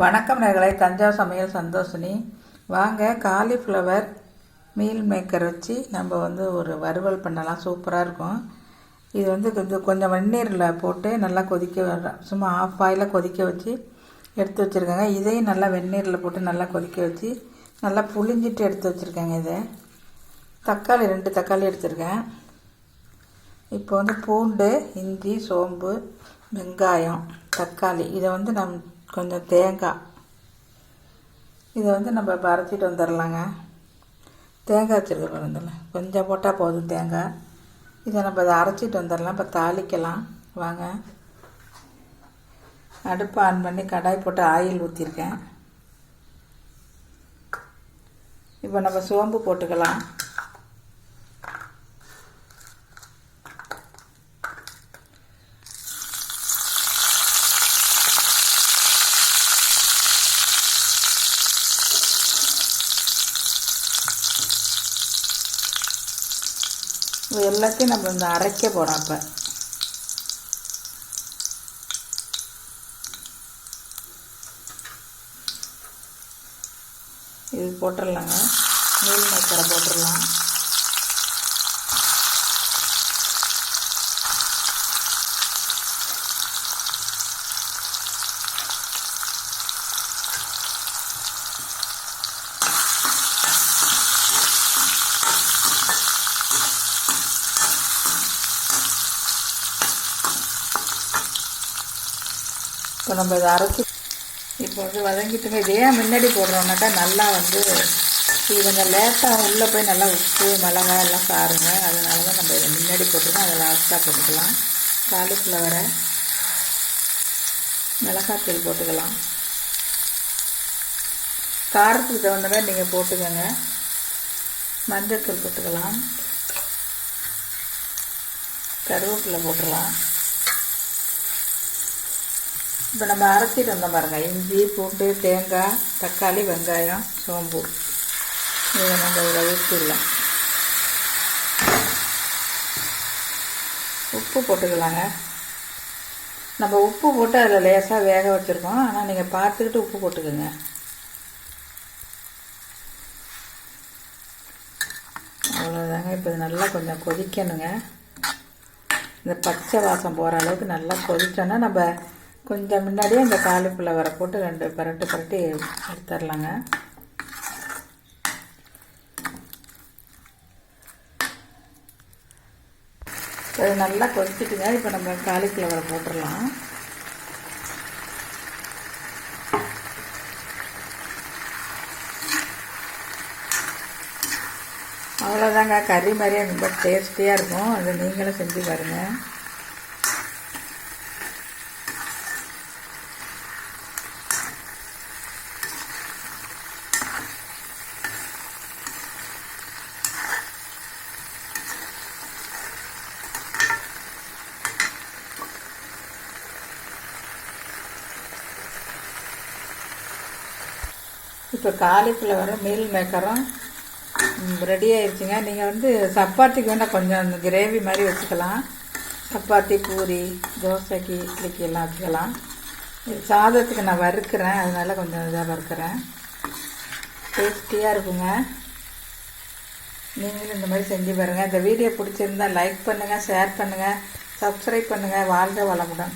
வணக்கம் நேயர்களே, தஞ்சாவூர் சமையல் சந்தோஷினி. வாங்க, காலிஃப்ளவர் மீல் மேக்கர் வச்சு நம்ம ஒரு வறுவல் பண்ணலாம். சூப்பராக இருக்கும். இது கொஞ்சம் வெந்நீரில் போட்டு நல்லா சும்மா ஆஃப் ஆயிலில் கொதிக்க வச்சு எடுத்து வச்சுருக்கேங்க. இதையும் நல்லா வெந்நீரில் போட்டு நல்லா கொதிக்க வச்சு நல்லா புளிஞ்சிட்டு எடுத்து வச்சுருக்கேங்க. இதை தக்காளி 2 தக்காளி எடுத்துருக்கேன். இப்போ பூண்டு, இஞ்சி, சோம்பு, வெங்காயம், தக்காளி, இதை கொஞ்சம் தேங்காய், இதை நம்ம அரைச்சிட்டு வந்துடலாங்க. தேங்காய் வச்சுருக்க பாருந்தில்ல, கொஞ்சம் போட்டால் போதும் தேங்காய். இதை இதை அரைச்சிட்டு வந்துடலாம். இப்போ தாளிக்கலாம் வாங்க. அடுப்பு ஆன் பண்ணி கடாய் போட்டு ஆயில் ஊற்றிருக்கேன். இப்போ சோம்பு போட்டுக்கலாம். எல்லாத்தையும் நம்ம அரைக்க போகிறோம். இப்போ இது போட்டுடலாங்க. மீல் மேக்கரை போட்டுடலாம். இப்போ நம்ம இதை அரைச்சி இப்போ வதங்கிட்டுங்க. இதே முன்னாடி போடுறோம்னாக்கா நல்லா இது கொஞ்சம் லேட்டாக உள்ளே போய் நல்லா உப்பு மிளகாய் எல்லாம் சாருங்க. அதனால தான் நம்ம இதை முன்னாடி போட்டுருக்கோம். அதை லாஸ்ட்டாக போட்டுக்கலாம். காலிஃப்ளவரை மிளகாத்தூள் போட்டுக்கலாம். காரத்துக்கு தகுந்த மாதிரி நீங்கள் போட்டுக்கோங்க. மஞ்சள்தூள் போட்டுக்கலாம். கருவேப்பிலை போட்டுடலாம். இப்போ நம்ம அரைச்சிட்டு வந்தோம் பாருங்கள். இஞ்சி, பூண்டு, தேங்காய், தக்காளி, வெங்காயம், சோம்பு, இதை நம்ம இதில் ஊற்றிடலாம். உப்பு போட்டுக்கலாங்க. நம்ம உப்பு போட்டு அதில் லேசாக வேக வச்சுருக்கோம். ஆனால் நீங்கள் பார்த்துக்கிட்டு உப்பு போட்டுக்கோங்க. அவ்வளோதாங்க. இப்போ இது நல்லா கொஞ்சம் கொதிக்கணுங்க. இந்த பச்சை வாசம் போகிற அளவுக்கு நல்லா கொதிச்சோன்னா நம்ம கொஞ்சம் முன்னாடியே இந்த காலிஃப்ளவரை போட்டு 2 பரட்டு எடுத்துடலாங்க. அது நல்லா கொதிச்சுட்டுங்க. இப்போ நம்ம காலிஃப்ளவரை போட்டுடலாம். அவ்வளோதாங்க. கறி மாதிரியே ரொம்ப டேஸ்டியாக இருக்கும். அதை நீங்களும் செஞ்சு பாருங்கள். இப்போ காலிஃப்ளவரும் மீல் மேக்கரும் ரெடி ஆயிடுச்சுங்க. நீங்கள் சப்பாத்திக்கு வேணால் கொஞ்சம் அந்த கிரேவி மாதிரி வச்சுக்கலாம். சப்பாத்தி, பூரி, தோசைக்கு, இட்லிக்கு எல்லாம் வச்சுக்கலாம். இது சாதத்துக்கு நான் வறுக்கிறேன். அதனால கொஞ்சம் இதாக வறுக்கிறேன். டேஸ்டியாக இருக்குங்க. நீங்களும் இந்த மாதிரி செஞ்சு பாருங்கள். இந்த வீடியோ பிடிச்சிருந்தால் லைக் பண்ணுங்கள், ஷேர் பண்ணுங்கள், சப்ஸ்கிரைப் பண்ணுங்கள். வாழ்க வளமுடன்.